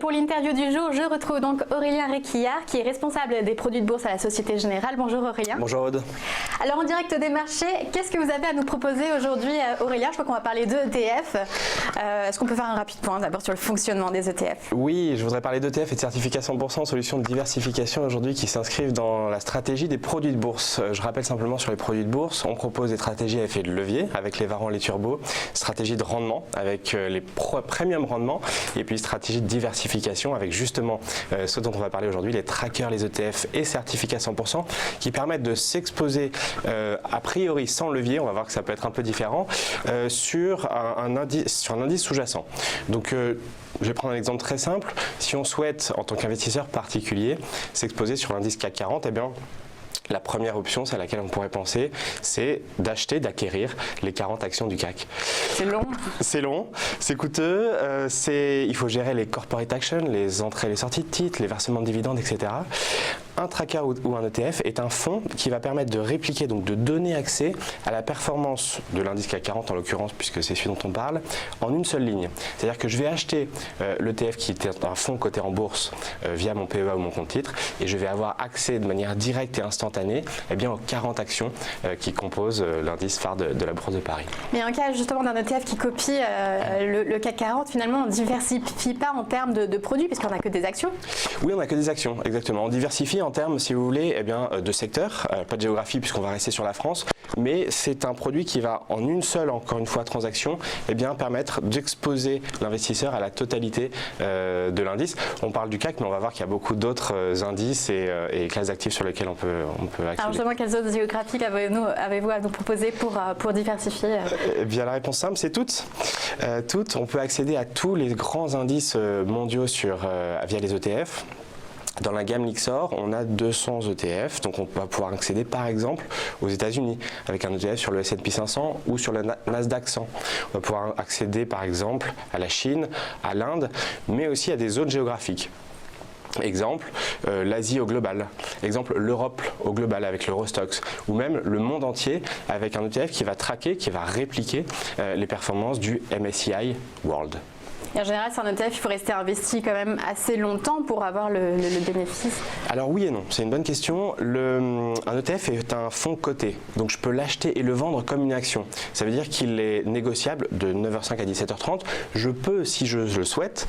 pour l'interview du jour, je retrouve donc Aurélien Réquillart qui est responsable des produits de bourse à la Société Générale. Bonjour Aurélien. Bonjour Aude. Alors en direct des marchés, qu'est-ce que vous avez à nous proposer aujourd'hui Aurélien? Je crois qu'on va parler d'ETF. Est-ce qu'on peut faire un rapide point d'abord sur le fonctionnement des ETF? Oui, je voudrais parler d'ETF et de certificats 100%, solutions de diversification aujourd'hui qui s'inscrivent dans la stratégie des produits de bourse. Je rappelle simplement sur les produits de bourse, on propose des stratégies à effet de levier avec les varants, les turbos, stratégie de rendement avec les premium rendement et puis stratégie de diversification avec justement ce dont on va parler aujourd'hui, les trackers, les ETF et certificats 100% qui permettent de s'exposer a priori sans levier, on va voir que ça peut être un peu différent, sur un indice sous-jacent. Donc je vais prendre un exemple très simple. Si on souhaite, en tant qu'investisseur particulier, s'exposer sur l'indice CAC 40, eh bien, la première option, c'est à laquelle on pourrait penser, c'est d'acheter, d'acquérir les 40 actions du CAC. C'est long. C'est long, c'est coûteux, il faut gérer les corporate actions, les entrées et les sorties de titres, les versements de dividendes, etc. Un tracker ou un ETF est un fonds qui va permettre de répliquer, donc de donner accès à la performance de l'indice CAC 40 en l'occurrence, puisque c'est celui dont on parle, en une seule ligne. C'est-à-dire que je vais acheter l'ETF qui est un fonds coté en bourse via mon PEA ou mon compte titre et je vais avoir accès de manière directe et instantanée aux 40 actions qui composent l'indice phare de la Bourse de Paris. Mais en cas justement d'un ETF qui copie le CAC 40, finalement on ne diversifie pas en termes de produits puisqu'on n'a que des actions? Oui, on n'a que des actions, exactement. On diversifie en termes, si vous voulez, de secteur, pas de géographie puisqu'on va rester sur la France, mais c'est un produit qui va en une seule, encore une fois, transaction, permettre d'exposer l'investisseur à la totalité de l'indice. On parle du CAC, mais on va voir qu'il y a beaucoup d'autres indices et classes d'actifs sur lesquels on peut accéder. Alors justement, quelles autres géographiques avez-vous à nous proposer pour diversifier? Eh bien, la réponse simple, c'est toutes. On peut accéder à tous les grands indices mondiaux via les ETF. Dans la gamme Lyxor, on a 200 ETF, donc on va pouvoir accéder par exemple aux États-Unis avec un ETF sur le S&P 500 ou sur le Nasdaq 100. On va pouvoir accéder par exemple à la Chine, à l'Inde, mais aussi à des zones géographiques. Exemple, l'Asie au global. Exemple, l'Europe au global avec l'Eurostoxx. Ou même le monde entier avec un ETF qui va traquer, qui va répliquer les performances du MSCI World. Et en général, sur un ETF, il faut rester investi quand même assez longtemps pour avoir le bénéfice. Alors oui et non, c'est une bonne question. Un ETF est un fonds coté, donc je peux l'acheter et le vendre comme une action. Ça veut dire qu'il est négociable de 9h05 à 17h30. Je peux, si je le souhaite,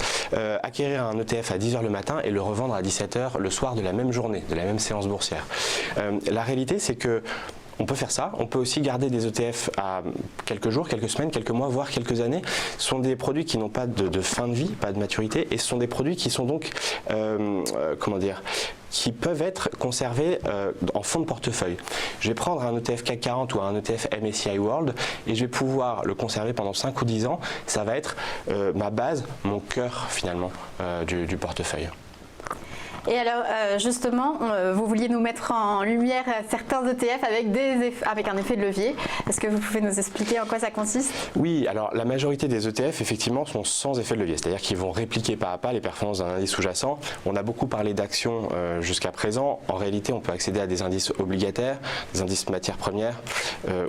acquérir un ETF à 10h le matin et le revendre à 17h le soir de la même journée, de la même séance boursière. La réalité, c'est que on peut faire ça, on peut aussi garder des ETF à quelques jours, quelques semaines, quelques mois, voire quelques années. Ce sont des produits qui n'ont pas de fin de vie, pas de maturité, et ce sont des produits qui sont donc, qui peuvent être conservés en fonds de portefeuille. Je vais prendre un ETF CAC 40 ou un ETF MSCI World et je vais pouvoir le conserver pendant 5 ou 10 ans. Ça va être ma base, mon cœur finalement du portefeuille. Et alors justement, vous vouliez nous mettre en lumière certains ETF avec un effet de levier. Est-ce que vous pouvez nous expliquer en quoi ça consiste? Oui, alors la majorité des ETF effectivement sont sans effet de levier, c'est-à-dire qu'ils vont répliquer pas à pas les performances d'un indice sous-jacent. On a beaucoup parlé d'actions jusqu'à présent. En réalité, on peut accéder à des indices obligataires, des indices matières premières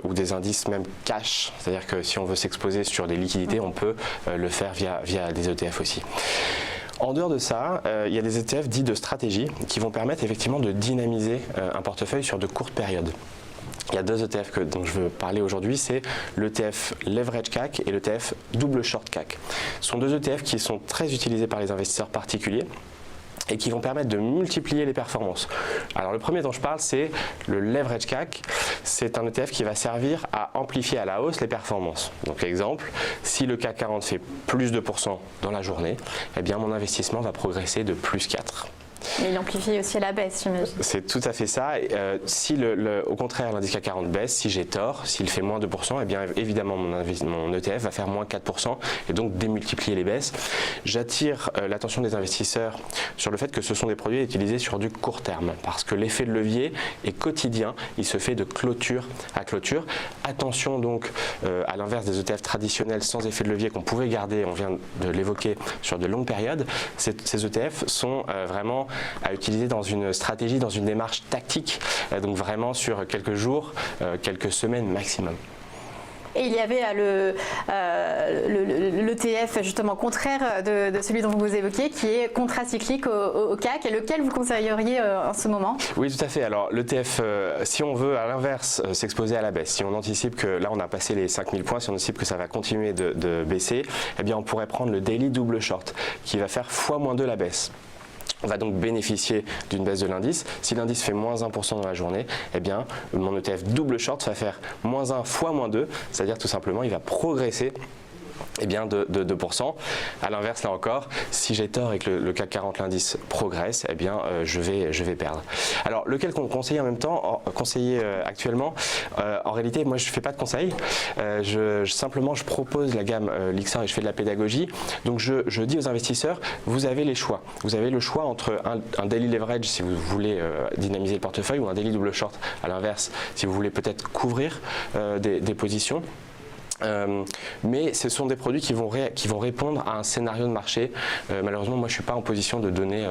ou des indices même cash. C'est-à-dire que si on veut s'exposer sur des liquidités, on peut le faire via des ETF aussi. En dehors de ça, il y a des ETF dits de stratégie qui vont permettre effectivement de dynamiser un portefeuille sur de courtes périodes. Il y a deux ETF dont je veux parler aujourd'hui, c'est l'ETF Leverage CAC et l'ETF Double Short CAC. Ce sont deux ETF qui sont très utilisés par les investisseurs particuliers et qui vont permettre de multiplier les performances. Alors le premier dont je parle, c'est le Leverage CAC. C'est un ETF qui va servir à amplifier à la hausse les performances. Donc exemple, si le CAC 40 fait plus de % dans la journée, eh bien mon investissement va progresser de plus 4. Mais il amplifie aussi à la baisse, j'imagine. C'est tout à fait ça. Si au contraire l'indice CAC 40 baisse, si j'ai tort, s'il fait moins 2%, eh bien évidemment mon ETF va faire moins 4% et donc démultiplier les baisses. J'attire l'attention des investisseurs sur le fait que ce sont des produits utilisés sur du court terme parce que l'effet de levier est quotidien, il se fait de clôture à clôture. Attention donc à l'inverse des ETF traditionnels sans effet de levier qu'on pouvait garder, on vient de l'évoquer, sur de longues périodes. Ces ETF sont vraiment à utiliser dans une stratégie, dans une démarche tactique, donc vraiment sur quelques jours, quelques semaines maximum. Et il y avait l'ETF justement contraire de celui dont vous évoquiez, qui est contracyclique au CAC, et lequel vous conseilleriez en ce moment? Oui, tout à fait. Alors l'ETF, si on veut à l'inverse s'exposer à la baisse, si on anticipe que là on a passé les 5000 points, si on anticipe que ça va continuer de baisser, eh bien on pourrait prendre le daily double short qui va faire x-2 la baisse. On va donc bénéficier d'une baisse de l'indice. Si l'indice fait moins 1% dans la journée, eh bien mon ETF double short va faire moins 1 fois moins 2, c'est-à-dire tout simplement il va progresser eh bien de 2%. À l'inverse, là encore, si j'ai tort et que le CAC 40 l'indice progresse, eh bien je vais perdre. Alors lequel conseiller en même temps, conseiller actuellement, en réalité moi je ne fais pas de conseil, simplement je propose la gamme Lixin et je fais de la pédagogie. Donc je dis aux investisseurs, vous avez les choix. Vous avez le choix entre un daily leverage si vous voulez dynamiser le portefeuille, ou un daily double short à l'inverse si vous voulez peut-être couvrir des positions. Mais ce sont des produits qui vont répondre à un scénario de marché. Malheureusement, moi je ne suis pas en position de donner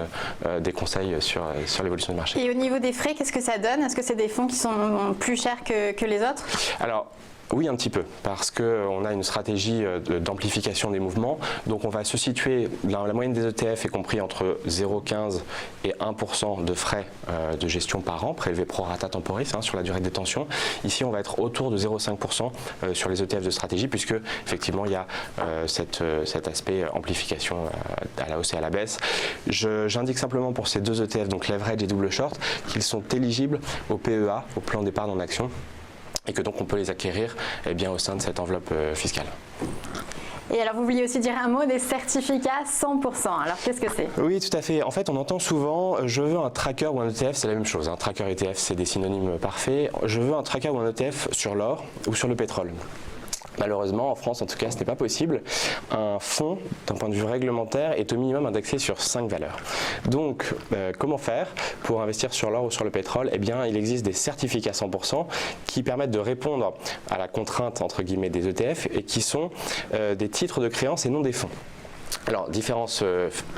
des conseils sur l'évolution du marché. Et au niveau des frais, qu'est-ce que ça donne? Est-ce que c'est des fonds qui sont plus chers que les autres? Alors, oui, un petit peu, parce qu'on a une stratégie d'amplification des mouvements. Donc on va se situer dans la moyenne des ETF est compris entre 0,15 et 1% de frais de gestion par an, prélevés pro rata temporis sur la durée de détention. Ici, on va être autour de 0,5% sur les ETF de stratégie, puisque effectivement il y a cet aspect amplification à la hausse et à la baisse. J'indique simplement pour ces deux ETF, donc leverage et double short, qu'ils sont éligibles au PEA, au plan d'épargne en action, et que donc on peut les acquérir eh bien, au sein de cette enveloppe fiscale. Et alors vous vouliez aussi dire un mot des certificats 100%, alors qu'est-ce que c'est? Oui, tout à fait. En fait on entend souvent je veux un tracker ou un ETF, c'est la même chose. Un tracker et ETF c'est des synonymes parfaits. Je veux un tracker ou un ETF sur l'or ou sur le pétrole. Malheureusement, en France, en tout cas, ce n'est pas possible. Un fonds, d'un point de vue réglementaire, est au minimum indexé sur 5 valeurs. Donc, comment faire pour investir sur l'or ou sur le pétrole? Eh bien, il existe des certificats 100% qui permettent de répondre à la contrainte, entre guillemets, des ETF et qui sont des titres de créance et non des fonds. Alors, différence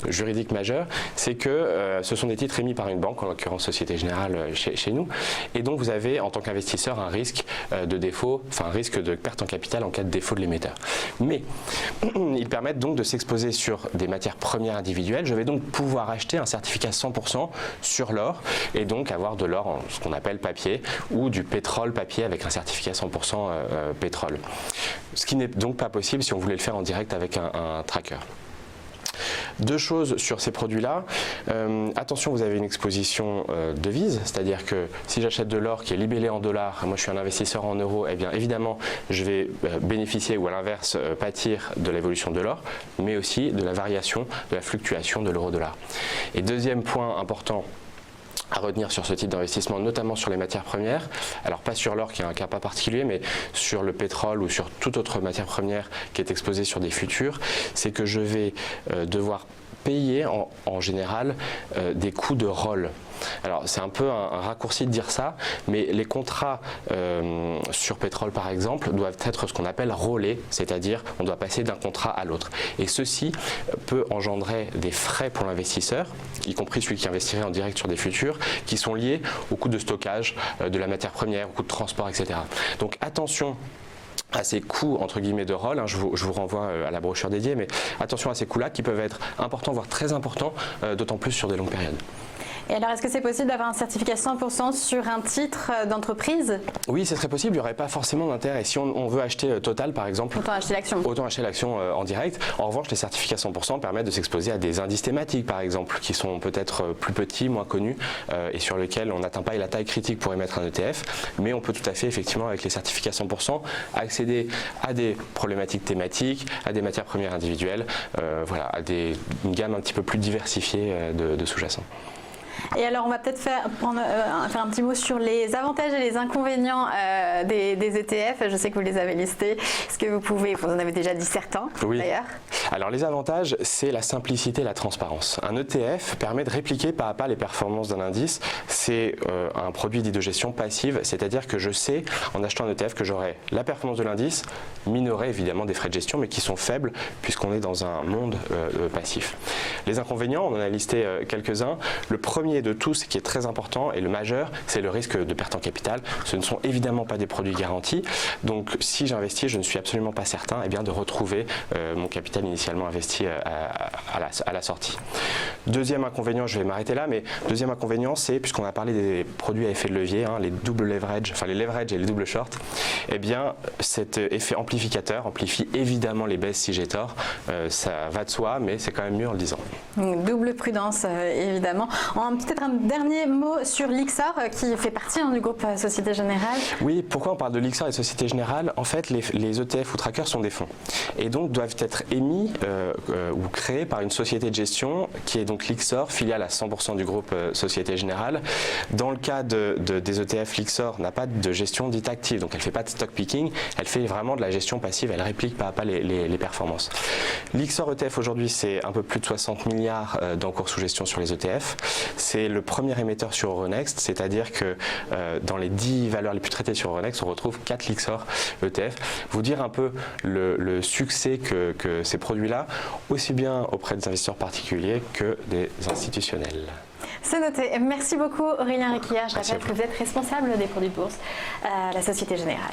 juridique majeure, c'est que ce sont des titres émis par une banque, en l'occurrence Société Générale chez nous, et donc vous avez en tant qu'investisseur un risque de défaut, enfin un risque de perte en capital en cas de défaut de l'émetteur. Mais ils permettent donc de s'exposer sur des matières premières individuelles. Je vais donc pouvoir acheter un certificat 100% sur l'or et donc avoir de l'or en ce qu'on appelle papier ou du pétrole papier avec un certificat 100% pétrole. Ce qui n'est donc pas possible si on voulait le faire en direct avec un tracker. Deux choses sur ces produits-là. Attention, vous avez une exposition devise, c'est-à-dire que si j'achète de l'or qui est libellé en dollars, moi je suis un investisseur en euros, eh bien évidemment je vais bénéficier ou à l'inverse pâtir de l'évolution de l'or, mais aussi de la variation, de la fluctuation de l'euro-dollar. Et deuxième point important à retenir sur ce type d'investissement, notamment sur les matières premières, alors pas sur l'or qui est un cas pas particulier, mais sur le pétrole ou sur toute autre matière première qui est exposée sur des futurs, c'est que je vais devoir payer en général des coûts de rôle. Alors c'est un peu un raccourci de dire ça, mais les contrats sur pétrole par exemple doivent être ce qu'on appelle rollés, c'est-à-dire on doit passer d'un contrat à l'autre. Et ceci peut engendrer des frais pour l'investisseur, y compris celui qui investirait en direct sur des futurs, qui sont liés au coût de stockage de la matière première, au coût de transport, etc. Donc attention à ces coûts entre guillemets de rôle, je vous renvoie à la brochure dédiée, mais attention à ces coûts-là qui peuvent être importants, voire très importants, d'autant plus sur des longues périodes. Et alors, est-ce que c'est possible d'avoir un certificat 100% sur un titre d'entreprise? Oui, ce serait possible, il n'y aurait pas forcément d'intérêt. Si on veut acheter Total par exemple, autant acheter l'action. Autant acheter l'action en direct. En revanche, les certificats 100% permettent de s'exposer à des indices thématiques par exemple, qui sont peut-être plus petits, moins connus, et sur lesquels on n'atteint pas la taille critique pour émettre un ETF. Mais on peut tout à fait, effectivement, avec les certificats 100%, accéder à des problématiques thématiques, à des matières premières individuelles, voilà, à une gamme un petit peu plus diversifiée de sous-jacents. Et alors, on va peut-être faire un petit mot sur les avantages et les inconvénients des ETF. Je sais que vous les avez listés. Est-ce que vous en avez déjà dit certains, oui. D'ailleurs. Alors les avantages, c'est la simplicité et la transparence. Un ETF permet de répliquer pas à pas les performances d'un indice. C'est un produit dit de gestion passive, c'est-à-dire que je sais en achetant un ETF que j'aurai la performance de l'indice, minorée évidemment des frais de gestion, mais qui sont faibles puisqu'on est dans un monde passif. Les inconvénients, on en a listé quelques-uns. Le premier de tous, qui est très important et le majeur, c'est le risque de perte en capital. Ce ne sont évidemment pas des produits garantis, donc si j'investis, je ne suis absolument pas certain de retrouver mon capital initialement investi à la sortie. Deuxième inconvénient, je vais m'arrêter là, mais deuxième inconvénient, c'est, puisqu'on a parlé des produits à effet de levier, les double leverage, enfin les leverage et les double short, cet effet amplificateur amplifie évidemment les baisses si j'ai tort. Ça va de soi, mais c'est quand même mieux en le disant. Donc, double prudence, évidemment. Peut-être un dernier mot sur Lyxor, qui fait partie du groupe Société Générale. Oui, pourquoi on parle de Lyxor et Société Générale? En fait, les ETF ou trackers sont des fonds et donc doivent être émis ou créés par une société de gestion qui est donc Lyxor, filiale à 100% du groupe Société Générale. Dans le cas des ETF, Lyxor n'a pas de gestion dite active, donc elle ne fait pas de stock picking, elle fait vraiment de la gestion passive, elle réplique pas à pas les performances. Lyxor ETF aujourd'hui, c'est un peu plus de 60 milliards d'encours sous gestion sur les ETF. C'est le premier émetteur sur Euronext, c'est-à-dire que dans les 10 valeurs les plus traitées sur Euronext, on retrouve 4 Lyxor ETF. Vous dire un peu le succès que ces produits-là, aussi bien auprès des investisseurs particuliers que des institutionnels. C'est noté. Merci beaucoup Aurélien Réquillart. Je rappelle que vous êtes responsable des produits de bourse à la Société Générale.